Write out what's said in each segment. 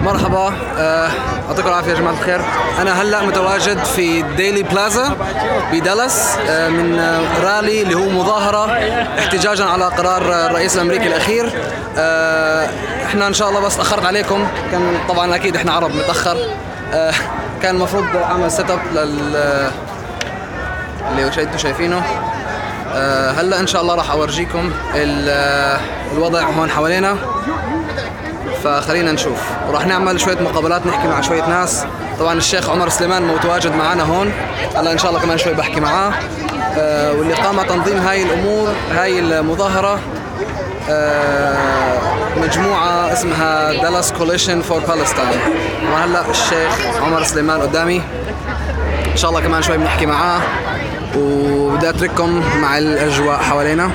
مرحبا، يعطيكم العافية يا جماعة الخير. أنا هلأ متواجد في ديلي بلازا بدالاس من رالي اللي هو مظاهرة احتجاجا على قرار الرئيس الأمريكي الأخير. احنا إن شاء الله بس تأخرت عليكم، كان طبعا أكيد احنا عرب متأخر. كان المفروض أعمل سيت اب اللي انتوا شايفينه. هلأ إن شاء الله راح أورجيكم الوضع هون حوالينا، فخلينا نشوف. وراح نعمل شوية مقابلات، نحكي مع شوية ناس. طبعا الشيخ سليمان متواجد معنا هون، هلا إن شاء الله كمان شوي بحكي معاه. واللي قام تنظيم هاي الأمور، هاي المظاهرة مجموعة اسمها دالاس كوليشن فور بالستاين. وهلا الشيخ سليمان قدامي، إن شاء الله كمان شوي بنحكي معاه، وبدي أترككم مع الأجواء حوالينا.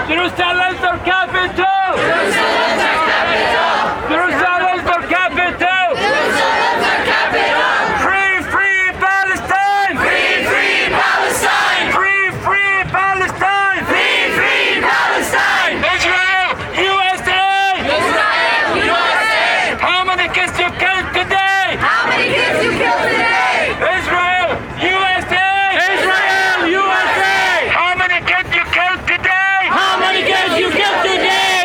Jerusalem for capital! Jerusalem for capital! Jerusalem for capital! Jerusalem for capital! Free, free Palestine! Free, free Palestine! Free, free Palestine! Free, free Palestine! Israel, USA! Israel, USA! How many kids you killed today? How many kids you killed today? Israel, USA! Israel, USA! How many kids you killed today? How many kids you killed today?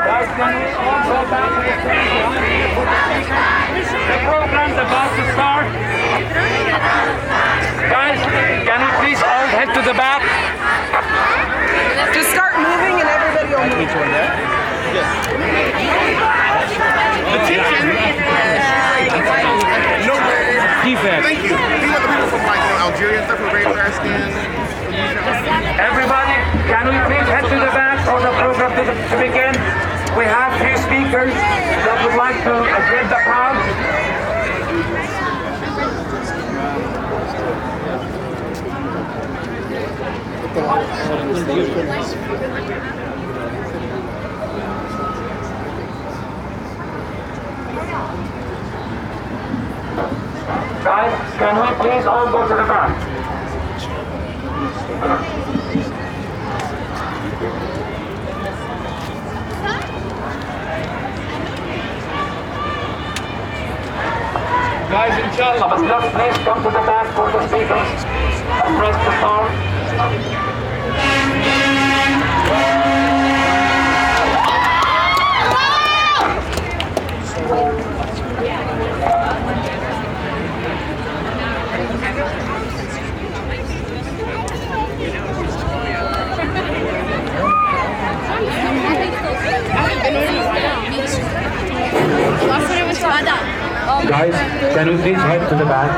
Guys, can we all go back to the station? The program's about to start. Guys, can we please all head to the back? Just start moving and everybody will move. Each one there? Yes. No way. Defense. Thank you. These are the people from Algeria and stuff who are very fair skin. Everybody, can we please head to the back for the program to begin? We have few speakers that would like to address the crowd. Guys, can we please all go to the back? Guys, inshallah, but just please come to the back for the speakers and press the star. Guys, can we please head to the back?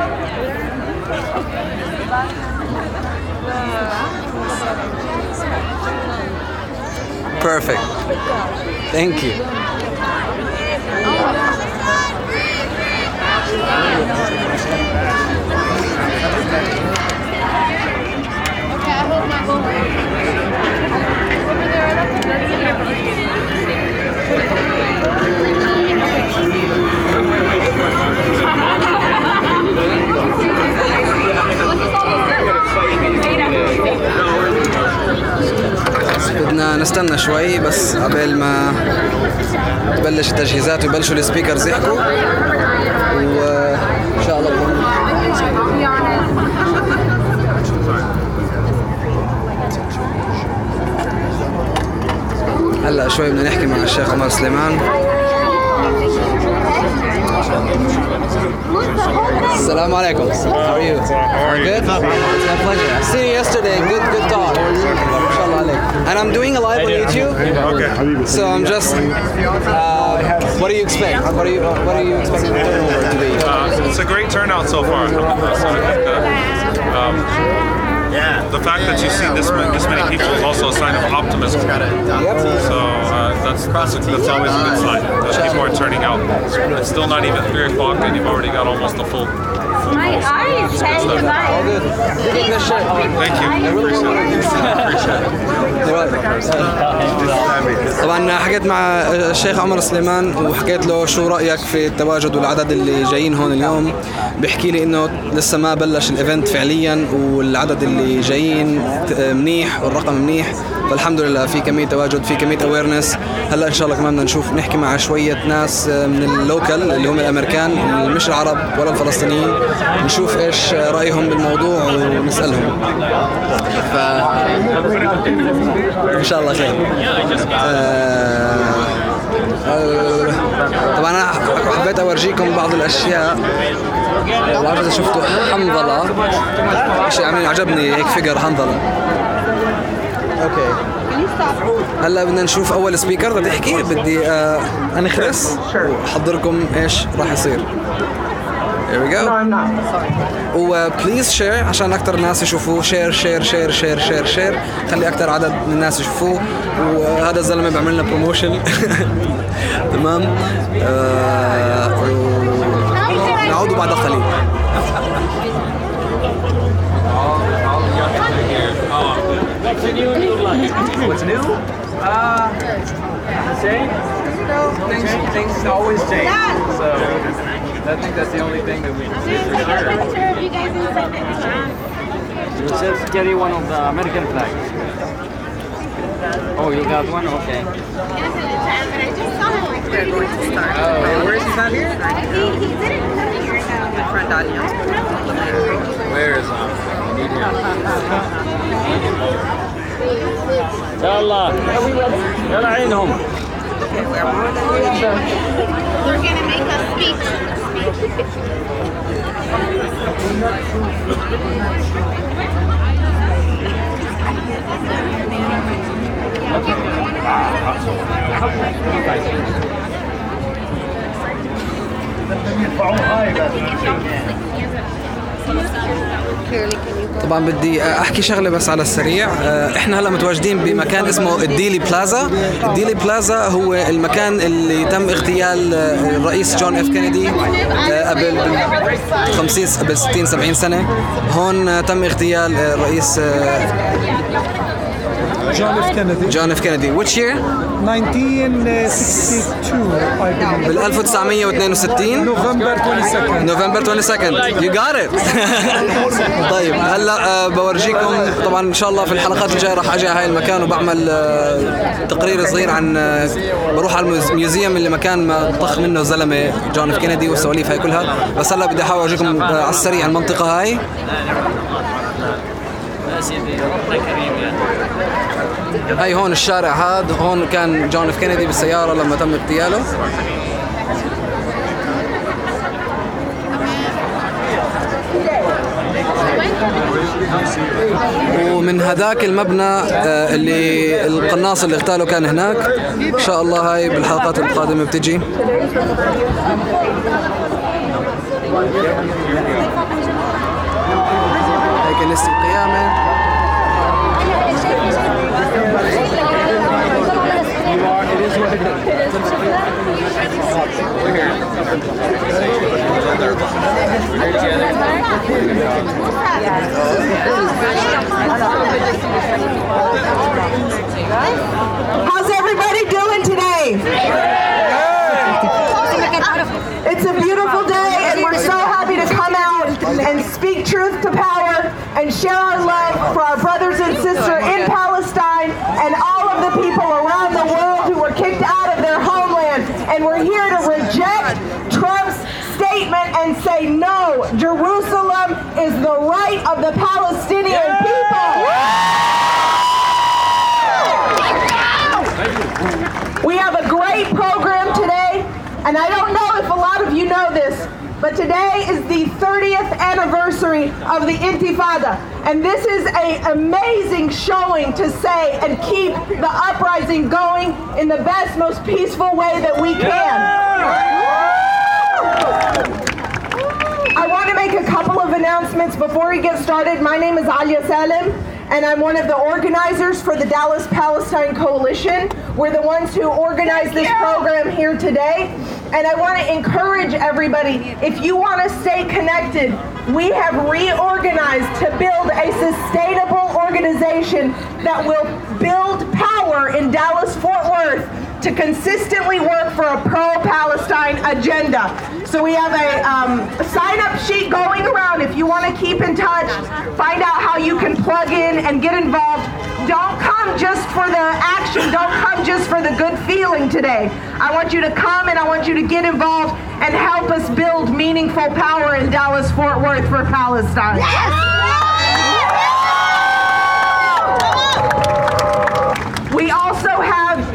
Perfect. Thank you. بدنا نستنى شوي بس قبل ما تبلش التجهيزات ويبلشوا السبيكرز يحكوا، وإن شاء الله هلا شوي بدنا نحكي مع الشيخ سليمان. Assalamu alaikum. How are you? Good? It's my pleasure. I see you yesterday. Good talk. Inshallah alaik. And I'm doing a live on YouTube. Okay. So I'm just. What do you expect? What are you expecting the turnover to be? It's a great turnout so far. So I think that, the fact that you see this many people is also a sign of optimism. Yep. So that's always a good sign that people are turning out. It's still not even 3 o'clock and you've already got almost a My eyes change mine. Thank you. طبعا حكيت مع الشيخ عمر سليمان وحكيت له شو رأيك في التواجد والعدد اللي جايين هون اليوم. بيحكي لي انه لسه ما بلش الايفنت فعليا والعدد اللي جايين منيح والرقم منيح، فالحمد لله في كمية تواجد، في كمية اويرنس. هلا ان شاء الله كمان بدنا نشوف نحكي مع شوية ناس من اللوكال اللي هم الامريكان مش العرب ولا الفلسطينيين، نشوف ايش رأيهم بالموضوع ونسألهم. ف ان شاء الله خير. طبعا انا حبيت اورجيكم بعض الاشياء. ما بعرف اذا شفتوا حنظله، شيء عجبني هيك فيجر حنظله. اوكي هلا بدنا نشوف اول سبيكر بدي احكي. بدي انخرس واحضركم ايش راح يصير. Here we go. وبليز شير عشان اكثر ناس يشوفوه. شير شير شير شير شير شير، خلي اكثر عدد من الناس يشوفوه. وهذا الزلمه بيعمل لنا بروموشن. تمام. نعود بعد قليل. What's new? Same. Things always change. So I think that's the only thing that we can do for sure. You just carry one of the American flags. Oh, you got one? Okay. We're going to start. Oh, where is he not here? He didn't come here now. The front audience. Where is he? Need him. يلا يلا عينهم. They're gonna make us speak. طبعا بدي احكي شغله بس على السريع. احنا هلا متواجدين بمكان اسمه الديلي بلازا. الديلي بلازا هو المكان اللي تم اغتيال الرئيس جون اف كينيدي قبل 60 70 سنه. هون تم اغتيال الرئيس جون اف كينيدي. which year? 1962 بال 1962 نوفمبر 22 you got it. طيب هلا بورجيكم طبعا ان شاء الله في الحلقات الجايه راح اجي على هاي المكان وبعمل تقرير صغير عن بروح على الميوزيوم اللي مكان ما طخ منه زلمه جون اف كينيدي والسواليف هاي كلها. بس هلا بدي احاول اورجيكم على السريع المنطقه هاي. هاي هون الشارع هذا، هون كان جون اف كينيدي بالسيارة لما تم اغتياله. ومن هذاك المبنى اللي القناص اللي اغتاله كان هناك. ان شاء الله هاي بالحلقات القادمة بتجي. هاي كنيسة القيامة. How's everybody doing today? It's a beautiful day and we're so happy to come out and speak truth to power and share our love for our brothers and sisters in Palestine and all of the people around the world who were kicked out of their homeland. And we're here to reject Trump's statement and say no, Jerusalem is the right of the Palestinian people. We have a great program today, and I don't know if a lot of you know this, but today is the 30th anniversary of the Intifada, and this is an amazing showing to say and keep the uprising going in the best, most peaceful way that we can. I want to make a couple of announcements before we get started. My name is Alia Salem, and I'm one of the organizers for the Dallas Palestine Coalition. We're the ones who organized this program here today. And I want to encourage everybody, if you want to stay connected, we have reorganized to build a sustainable organization that will build power in Dallas-Fort Worth to consistently work for a pro-Palestine agenda. So we have a sign-up sheet going around. If you want to keep in touch, find out how you can plug in and get involved. Don't come just for the action. Don't come just for the good feeling today. I want you to come and I want you to get involved and help us build meaningful power in Dallas-Fort Worth for Palestine. Yes! We also have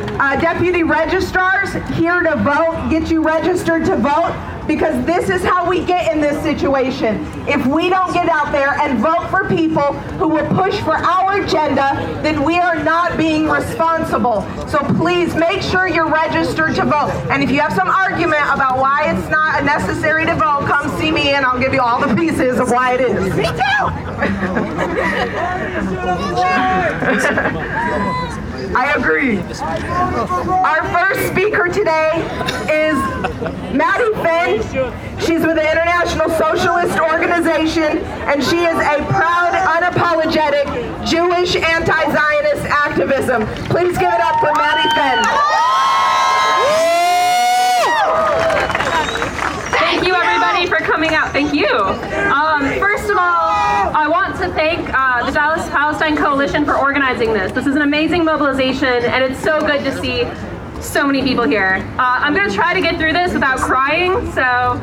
deputy registrars here to vote, get you registered to vote, because this is how we get in this situation. If we don't get out there and vote for people who will push for our agenda, then we are not being responsible. So please make sure you're registered to vote. And if you have some argument about why it's not necessary to vote, come see me and I'll give you all the pieces of why it is. Me too! I agree. Our first speaker today is Maddie Finn. She's with the International Socialist Organization, and she is a proud, unapologetic Jewish anti-Zionist activism. Please give it up for Maddie Finn. Thank you, everybody, for coming out. Thank you. First of all, I want to thank the Dallas Palestine Coalition for organizing this. This is an amazing mobilization, and it's so good to see so many people here. I'm going to try to get through this without crying, so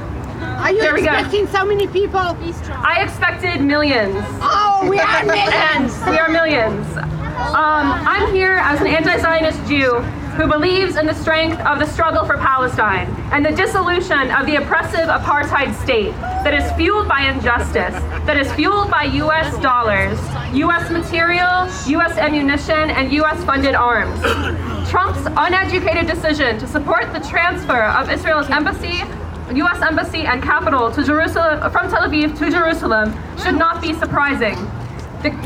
Are you there we go. expecting so many people? I expected millions. Oh, we are millions. And we are millions. I'm here as an anti-Zionist Jew who believes in the strength of the struggle for Palestine and the dissolution of the oppressive apartheid state that is fueled by injustice, that is fueled by US dollars, US material, US ammunition, and US funded arms. Trump's uneducated decision to support the transfer of Israel's embassy, US embassy and capital to Jerusalem, from Tel Aviv to Jerusalem, should not be surprising.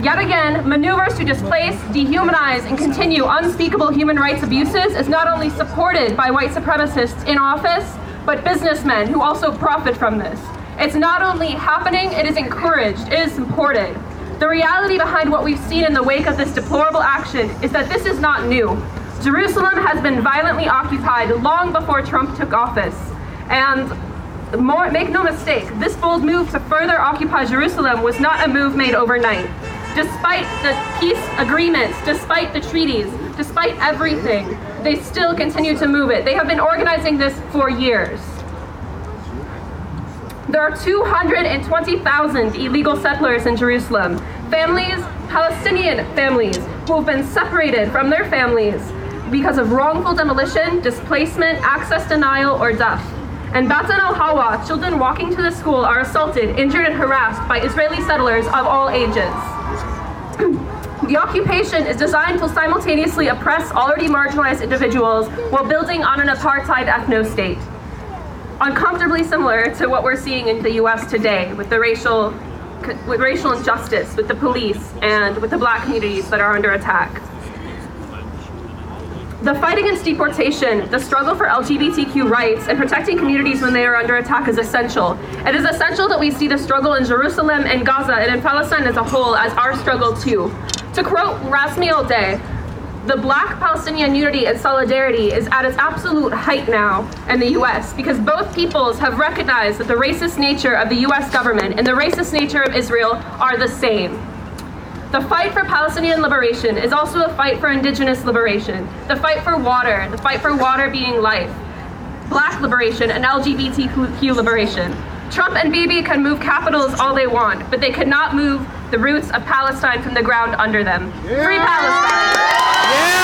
Yet again, maneuvers to displace, dehumanize, and continue unspeakable human rights abuses is not only supported by white supremacists in office, but businessmen who also profit from this. It's not only happening, it is encouraged, it is supported. The reality behind what we've seen in the wake of this deplorable action is that this is not new. Jerusalem has been violently occupied long before Trump took office. And make no mistake, this bold move to further occupy Jerusalem was not a move made overnight. Despite the peace agreements, despite the treaties, despite everything, they still continue to move it. They have been organizing this for years. There are 220,000 illegal settlers in Jerusalem. Families, Palestinian families, who have been separated from their families because of wrongful demolition, displacement, access denial, or death. And Batan al-Hawa, children walking to the school, are assaulted, injured, and harassed by Israeli settlers of all ages. The occupation is designed to simultaneously oppress already marginalized individuals while building on an apartheid ethno-state. Uncomfortably similar to what we're seeing in the US today with racial injustice, with the police, and with the black communities that are under attack. The fight against deportation, the struggle for LGBTQ rights, and protecting communities when they are under attack is essential. It is essential that we see the struggle in Jerusalem and Gaza and in Palestine as a whole as our struggle too. To quote Rasmi Al-Day, the Black Palestinian unity and solidarity is at its absolute height now in the US because both peoples have recognized that the racist nature of the US government and the racist nature of Israel are the same. The fight for Palestinian liberation is also a fight for indigenous liberation, the fight for water being life, black liberation, and LGBTQ liberation. Trump and Bibi can move capitals all they want, but they cannot move the roots of Palestine from the ground under them. Yeah. Free Palestine! Yeah!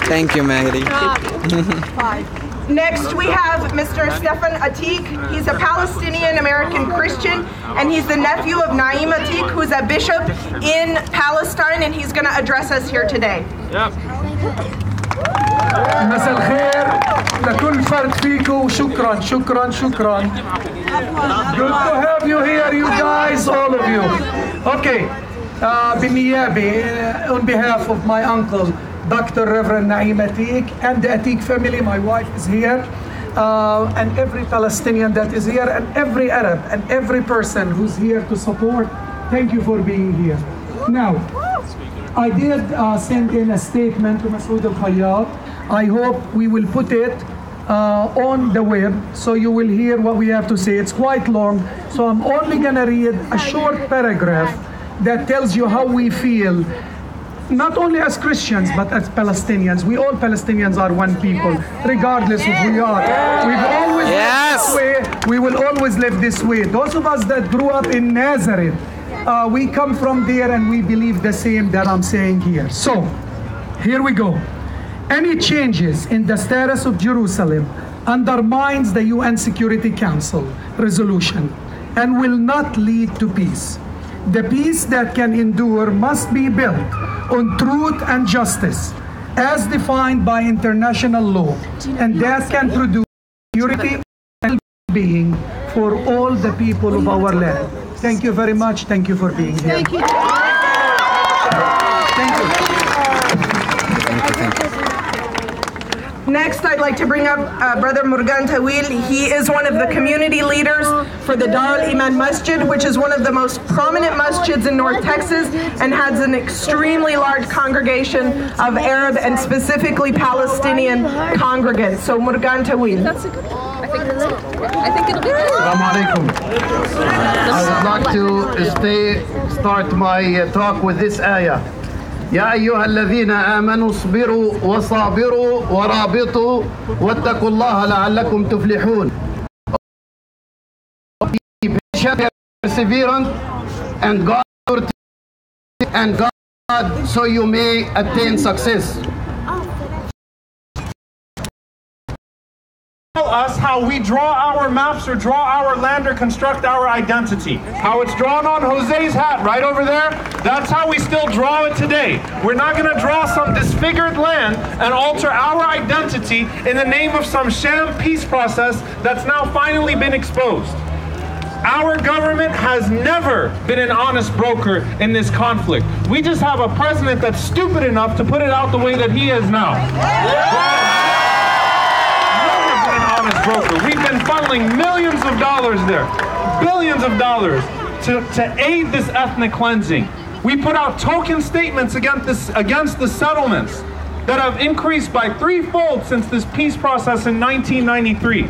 Thank you, Maggie. Next, we have Mr. Stefan Atik. He's a Palestinian-American Christian, and he's the nephew of Naim Atik, who's a bishop in Palestine, and he's going to address us here today. Yep. مساء الخير لكل فرد فيكم شكرا. Good to have you here, you guys, all of you. Okay, بنيابي on behalf of my uncle Dr. Reverend Naeem Atik and the Atik family. My wife is here, and every Palestinian that is here, and every Arab and every person who's here to support. Thank you for being here. Now, I did send in a statement to Masoud al-Khayyat. I hope we will put it on the web so you will hear what we have to say. It's quite long, so I'm only gonna read a short paragraph that tells you how we feel, not only as Christians but as Palestinians. We all Palestinians are one people, regardless of who we are. We've always lived this way. We will always live this way. Those of us that grew up in Nazareth, we come from there and we believe the same that I'm saying here. So, here we go. Any changes in the status of Jerusalem undermines the UN Security Council resolution and will not lead to peace. The peace that can endure must be built on truth and justice as defined by international law, and that can produce security and well-being for all the people of our land. Thank you very much. Thank you for being here. Thank you. Thank you. Next, I'd like to bring up Brother Murgan Tawil. He is one of the community leaders for the Dar al-Iman Masjid, which is one of the most prominent masjids in North Texas and has an extremely large congregation of Arab and specifically Palestinian congregants. So Murgan Tawil. That's a good one. I think it'll be good. Assalamu alaikum. I would like to start my talk with this ayah. يا أيها الذين آمنوا اصبروا وصابروا ورابطوا واتقوا الله لعلكم تفلحون. Be patient and perseverant, and God so you may attain success. Us how we draw our maps or draw our land or construct our identity. How it's drawn on Jose's hat right over there, that's how we still draw it today. We're not going to draw some disfigured land and alter our identity in the name of some sham peace process that's now finally been exposed. Our government has never been an honest broker in this conflict. We just have a president that's stupid enough to put it out the way that he is now. Broker. We've been funneling millions of dollars there, billions of dollars to aid this ethnic cleansing. We put out token statements against the settlements that have increased by threefold since this peace process in 1993.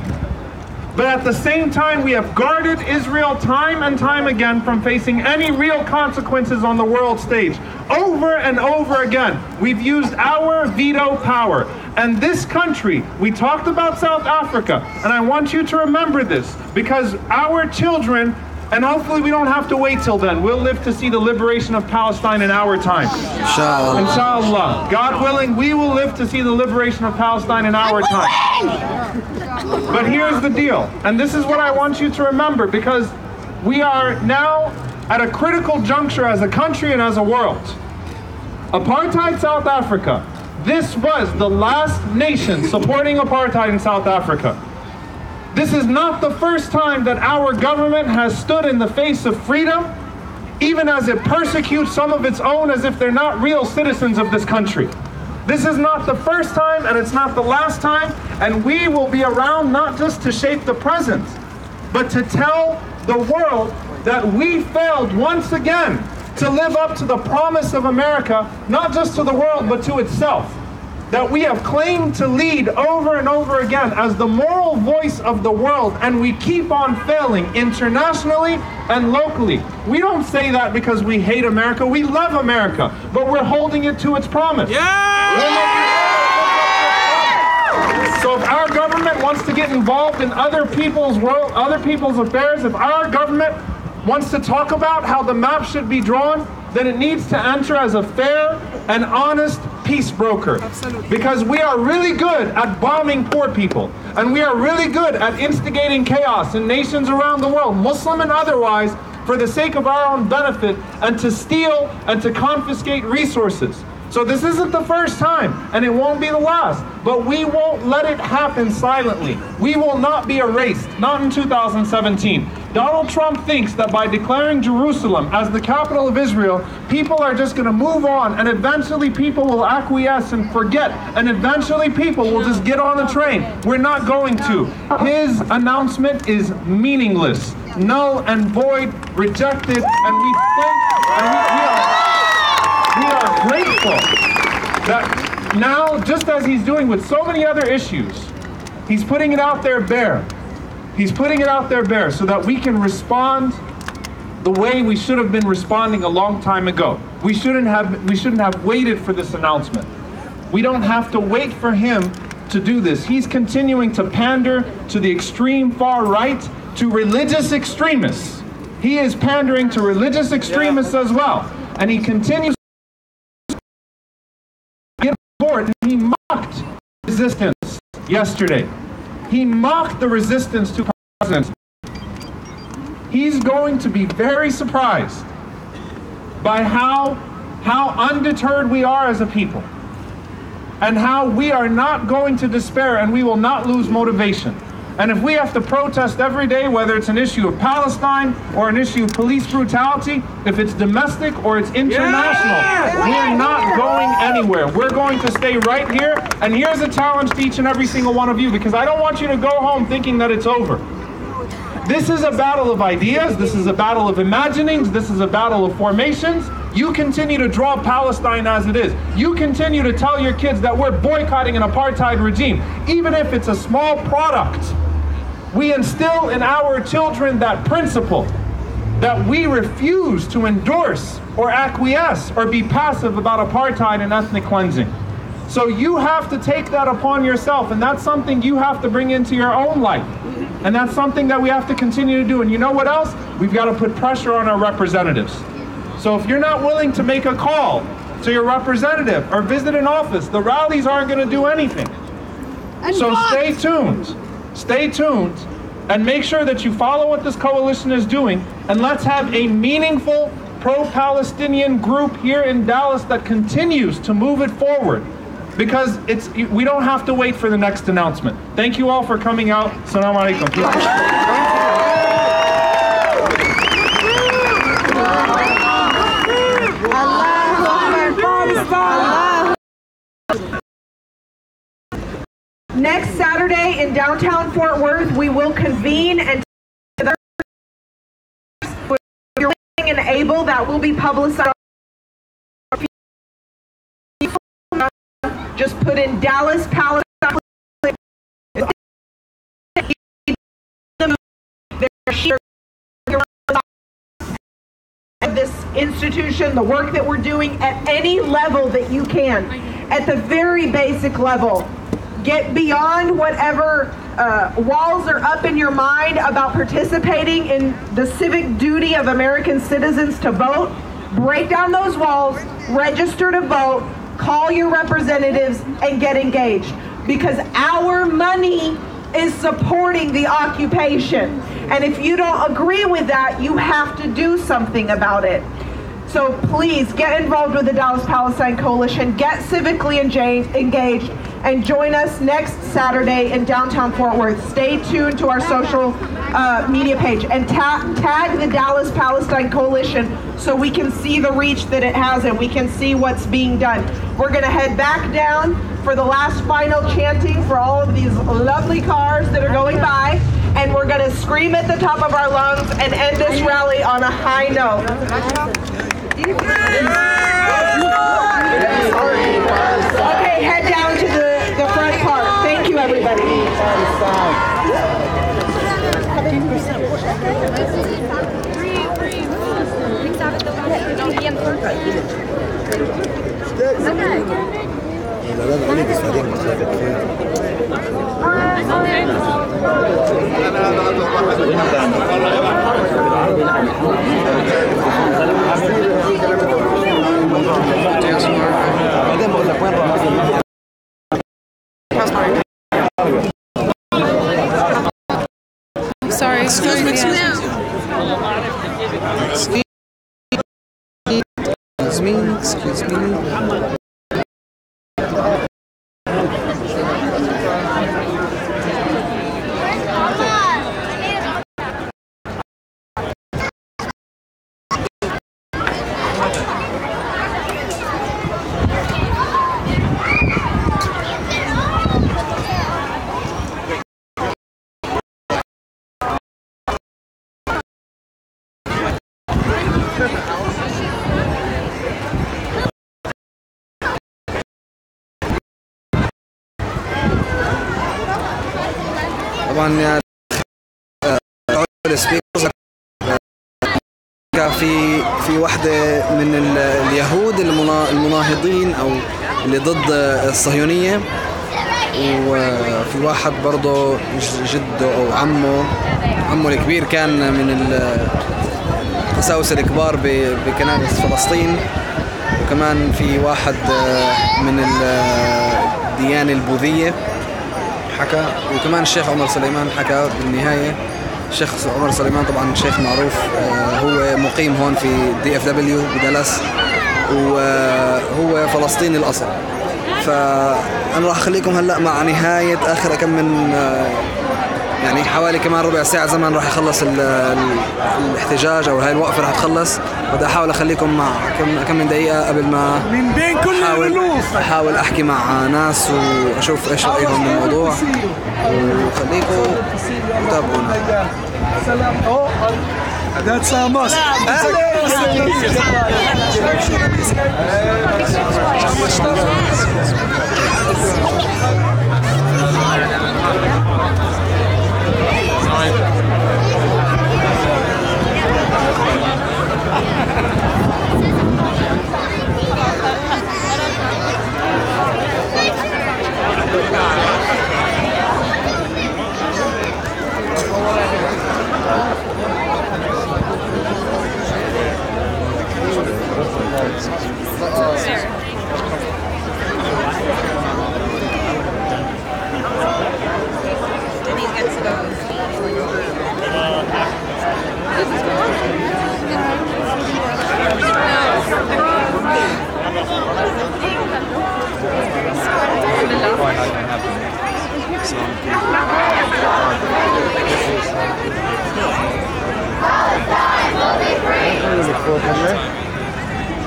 But at the same time, we have guarded Israel time and time again from facing any real consequences on the world stage. Over and over again, we've used our veto power. And this country, we talked about South Africa, and I want you to remember this, because our children, and hopefully we don't have to wait till then, we'll live to see the liberation of Palestine in our time. Inshallah. Inshallah. God willing, we will live to see the liberation of Palestine in our time. But here's the deal, and this is what I want you to remember, because we are now at a critical juncture as a country and as a world. Apartheid South Africa. This was the last nation supporting apartheid in South Africa. This is not the first time that our government has stood in the face of freedom, even as it persecutes some of its own as if they're not real citizens of this country. This is not the first time, and it's not the last time, and we will be around not just to shape the present, but to tell the world that we failed once again to live up to the promise of America, not just to the world, but to itself. That we have claimed to lead over and over again as the moral voice of the world, and we keep on failing internationally and locally. We don't say that because we hate America, we love America, but we're holding it to its promise. So if our government wants to get involved in other people's world, other people's affairs, if our government wants to talk about how the map should be drawn, then it needs to enter as a fair and honest peace broker. Because we are really good at bombing poor people, and we are really good at instigating chaos in nations around the world, Muslim and otherwise, for the sake of our own benefit, and to steal and to confiscate resources. So this isn't the first time, and it won't be the last, but we won't let it happen silently. We will not be erased, not in 2017. Donald Trump thinks that by declaring Jerusalem as the capital of Israel, people are just going to move on, and eventually people will acquiesce and forget, and eventually people will just get on the train. We're not going to. His announcement is meaningless, null and void, rejected, and we are grateful that now, just as he's doing with so many other issues, he's putting it out there bare. He's putting it out there bare so that we can respond the way we should have been responding a long time ago. We shouldn't have waited for this announcement. We don't have to wait for him to do this. He's continuing to pander to the extreme far right, to religious extremists. He is pandering to religious extremists as well. And he continues to get bored. He mocked resistance yesterday. He mocked the resistance to president. He's going to be very surprised by how undeterred we are as a people, and how we are not going to despair, and we will not lose motivation. And if we have to protest every day, whether it's an issue of Palestine or an issue of police brutality, if it's domestic or it's international, we're not going anywhere. We're going to stay right here. And here's a challenge to each and every single one of you, because I don't want you to go home thinking that it's over. This is a battle of ideas. This is a battle of imaginings. This is a battle of formations. You continue to draw Palestine as it is. You continue to tell your kids that we're boycotting an apartheid regime, even if it's a small product. We instill in our children that principle, that we refuse to endorse or acquiesce or be passive about apartheid and ethnic cleansing. So you have to take that upon yourself, and that's something you have to bring into your own life. And that's something that we have to continue to do. And you know what else? We've got to put pressure on our representatives. So if you're not willing to make a call to your representative or visit an office, the rallies aren't going to do anything. So stay tuned. Stay tuned and make sure that you follow what this coalition is doing, and let's have a meaningful pro-Palestinian group here in Dallas that continues to move it forward, because we don't have to wait for the next announcement. Thank you all for coming out. Assalamu alaikum. Next Saturday in downtown Fort Worth, we will convene and if you're willing and able, that will be publicized. Just put in Dallas, Palestine. This institution, the work that we're doing at any level that you can, at the very basic level. Get beyond whatever walls are up in your mind about participating in the civic duty of American citizens to vote. Break down those walls, register to vote, call your representatives, and get engaged. Because our money is supporting the occupation. And if you don't agree with that, you have to do something about it. So please get involved with the Dallas Palestine Coalition, get civically engaged, and join us next Saturday in downtown Fort Worth. Stay tuned to our social media page and tag the Dallas Palestine Coalition so we can see the reach that it has and we can see what's being done. We're going to head back down for the last final chanting for all of these lovely cars that are going by, and we're going to scream at the top of our lungs and end this rally on a high note. Okay, head down to the front part. Thank you, everybody. Sorry, excuse me. Excuse me. طبعا السبيكرز في واحدة من اليهود المناهضين أو اللي ضد الصهيونية، وفي واحد برضه جده أو عمه الكبير كان من التساوس الكبار بكنائس فلسطين، وكمان في واحد من الديانة البوذية حكى، وكمان الشيخ عمر سليمان حكى بالنهاية. الشيخ عمر سليمان طبعا شيخ معروف، هو مقيم هون في DFW بدالاس، وهو فلسطيني الأصل. فأنا راح أخليكم هلأ مع نهاية آخر كم من يعني حوالي كمان ربع ساعة زمن راح يخلص الاحتجاج أو هاي الوقفة راح تخلص. بدي أحاول أخليكم مع كم من دقيقة قبل ما من بين كل أحاول أحكي مع ناس وأشوف إيش رأيهم بالموضوع، وخليكم تابعونا. That's a must.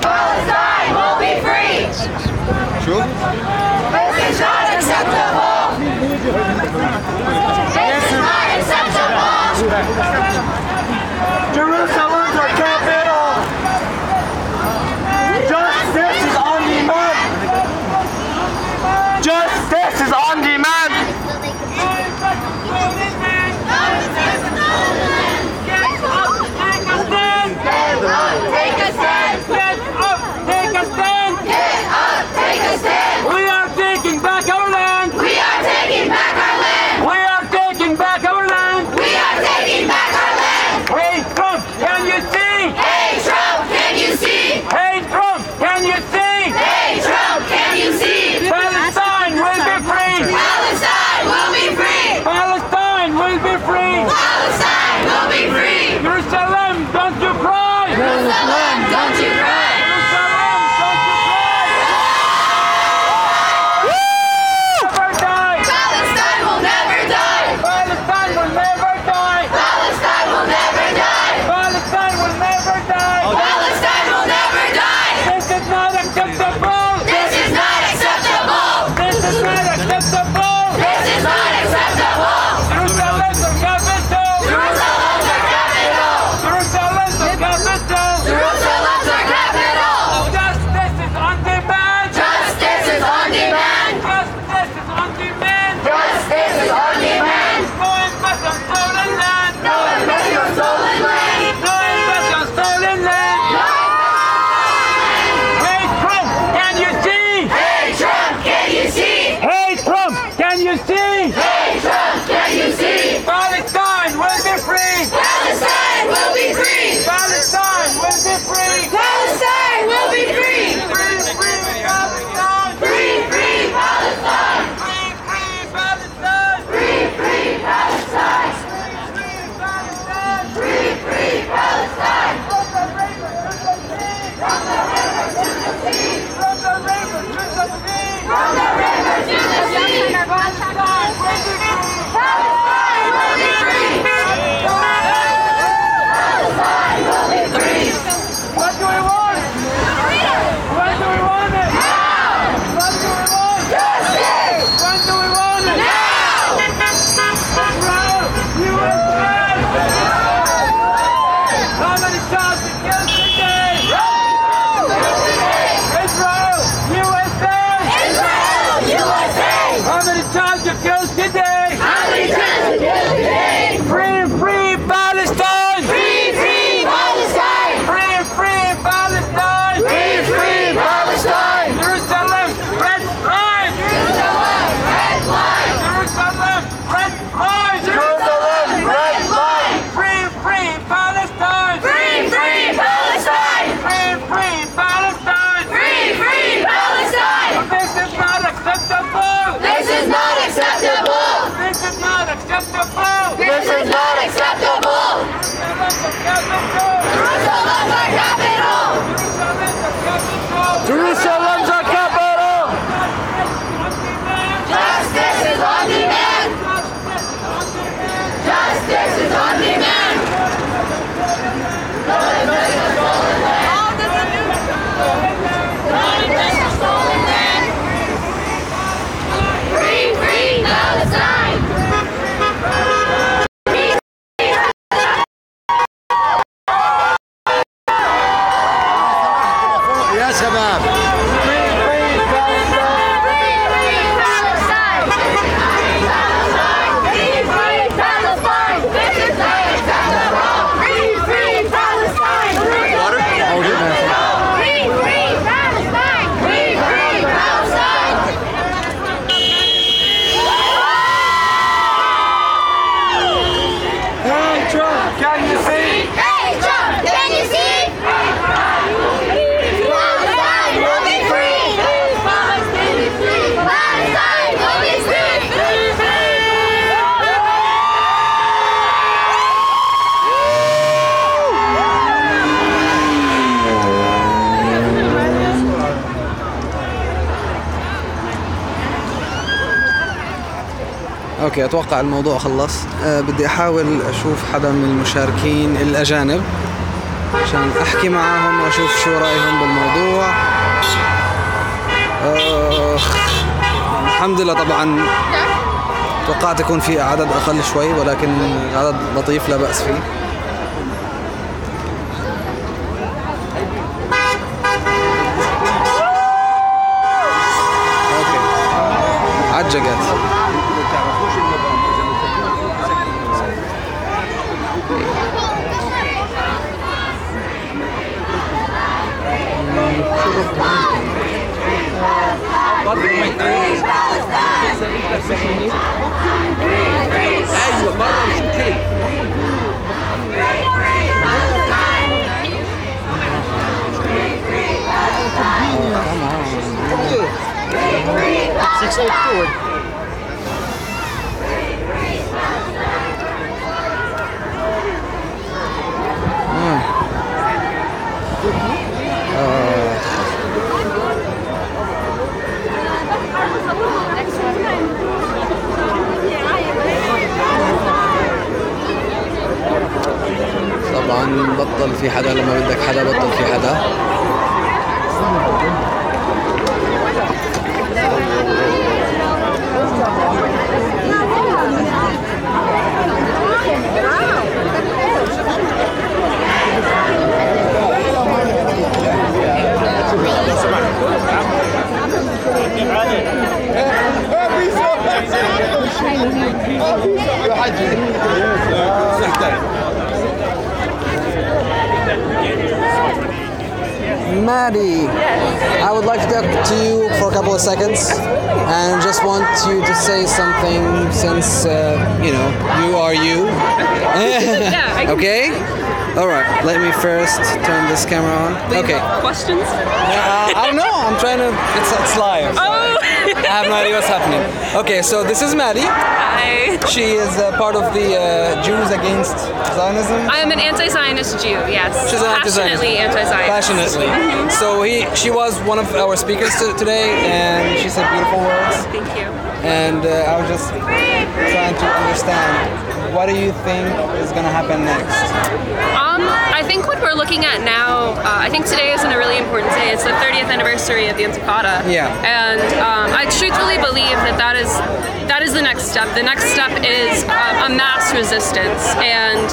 Palestine will be free! Sure? This is not acceptable! This is not acceptable! Jerusalem's our capital! Justice is on demand! Justice is on demand! Take a stand! Get up! Take a stand! Get up! Take a stand! We are taking back our land! We are taking back our land! We are taking back our land! We are taking back our land! Hey Trump, can you see? Hey Trump, can you see? Hey Trump, can you see? Hey Trump, can you see? Palestine will be free! Palestine will be free! Palestine will be free! Palestine will be free! Jerusalem, don't you cry! Jerusalem, don't you cry! Palestine, don't you cry! Palestine will never die! Palestine will never die! Palestine will never die! Palestine will never die! Palestine will never die! This is not acceptable! This is not acceptable! This is not acceptable! This is not acceptable! Jerusalem's our capital! Jerusalem's our capital! Jerusalem's our capital! Jerusalem's our capital! Justice is on demand! Justice is on demand! Justice is on demand! Justice is on demand! No investment on stolen land! No investment on stolen land! No investment on stolen land! Hey Trump, can you see? Hey Trump, can you see? Hey Trump, can you see? Hey Trump, can you see? Palestine will be free! Palestine will be free! Palestine will be free! Palestine will be free! Free, free Palestine! Free, free Palestine! Free, free Palestine! Free, free Palestine! Free, free Palestine! From the river to the sea! From the river to the sea! From the river to the sea! From the river to the sea! Palestine will be free! Palestine will be free! Palestine will be free! What do we want? Freedom! شباب. اوكي اتوقع الموضوع خلص. بدي احاول اشوف حدا من المشاركين الاجانب عشان احكي معاهم واشوف شو رايهم بالموضوع. الحمد لله طبعا توقعت يكون في عدد اقل شوي ولكن عدد لطيف لا بأس فيه. اوكي عجقت. ايوه مره مش اوكي. طبعا بطل في حدا لما بدك حدا بطل في حدا. Maddie, I would like to talk to you for a couple of seconds and just want you to say something since, you know, you are you. Okay? Alright, let me first turn this camera on. Okay. Questions? I don't know, I'm trying to, it's live. Oh! I have no idea what's happening. Okay, so this is Maddie. Hi. She is part of the Jews Against Zionism. I am an anti-Zionist Jew, yes. She's an passionately anti-Zionist. Passionately. So she was one of our speakers today, and she said beautiful words. Thank you. And I was just trying to understand, what do you think is going to happen next? I think what we're looking at now, I think today is a really important day. It's the 30th anniversary of the Intifada. Yeah. And I truthfully believe that is the next step. The next step is a mass resistance. And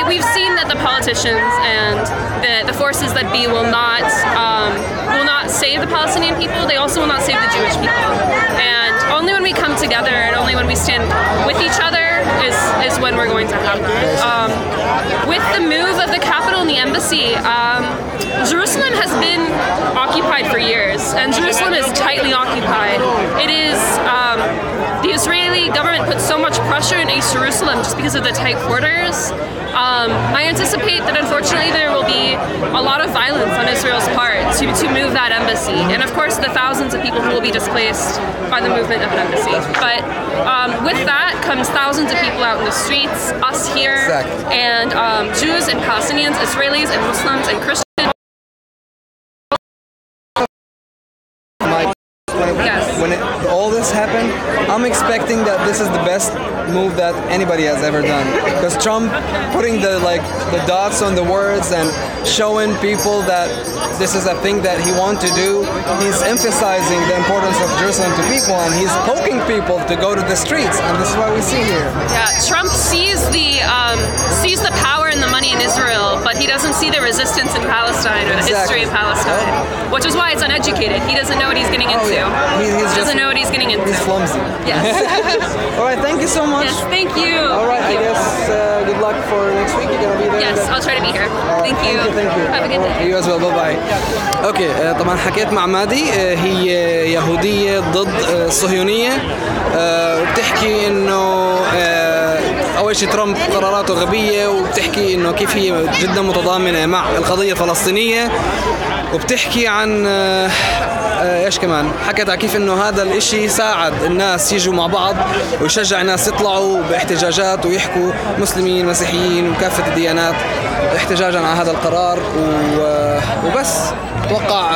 we've seen that the politicians and the forces that be will not save the Palestinian people. They also will not save the Jewish people. And only when we come together and only when we stand with each other is when we're going to have that. With the move of the capital and the embassy, Jerusalem has been occupied for years, and Jerusalem is tightly occupied. It is, the Israeli government puts so much pressure in East Jerusalem just because of the tight quarters. I anticipate that unfortunately there will be a lot of violence on Israel's part to move that embassy, and of course the thousands of people who will be displaced by the movement of an embassy. But with that comes thousands of people out in the streets, us here, and Jews and Palestinians, Israelis and Muslims and Christians. When all this happened, I'm expecting that this is the best move that anybody has ever done. Because Trump putting the dots on the words and showing people that this is a thing that he wants to do, he's emphasizing the importance of Jerusalem to people, and he's poking people to go to the streets, and this is what we see here. Yeah, Trump sees the power and the money in Israel, but he doesn't see the resistance in Palestine or the history of Palestine, which is why it's uneducated. He doesn't know what he's getting into. He doesn't know what he's getting into. He's clumsy. Yes. All right, thank you so much. Yes, thank you. All right, I guess good luck for next week. You're gonna be there. Yes, I'll try to be here. Thank you. Thank you. Have a good day. You as well. Bye bye. اوكي طبعا حكيت مع مادي. هي يهودية ضد الصهيونية، وبتحكي انه اول شيء ترامب قراراته غبية، وبتحكي انه كيف هي جدا متضامنة مع القضية الفلسطينية، وبتحكي عن ايش كمان حكت على كيف انه هذا الاشي ساعد الناس يجوا مع بعض ويشجع الناس يطلعوا باحتجاجات ويحكوا مسلمين مسيحيين وكافة الديانات احتجاجا على هذا القرار. وبس اتوقع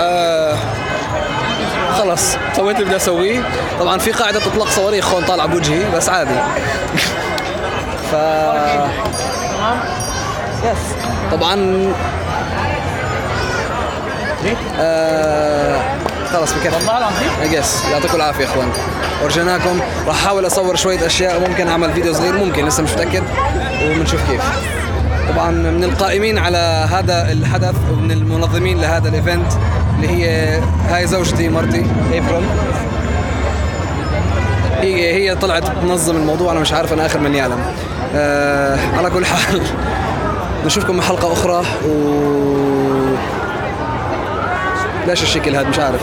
خلص سويت اللي بدي اسويه. طبعا في قاعدة تطلق صواريخ هون طالعة بوجهي بس عادي. ف يس طبعا خلص بكفي. يعطيكم العافية يا اخوان، ورجيناكم. راح احاول اصور شوية اشياء، ممكن اعمل فيديو صغير، ممكن لسه مش متأكد، وبنشوف كيف. طبعا من القائمين على هذا الحدث ومن المنظمين لهذا الايفنت اللي هاي زوجتي مرتي ابريل. هي طلعت تنظم الموضوع، انا مش عارف، انا اخر من يعلم. على كل حال نشوفكم بحلقة اخرى. ليش الشكل هذا مش عارف.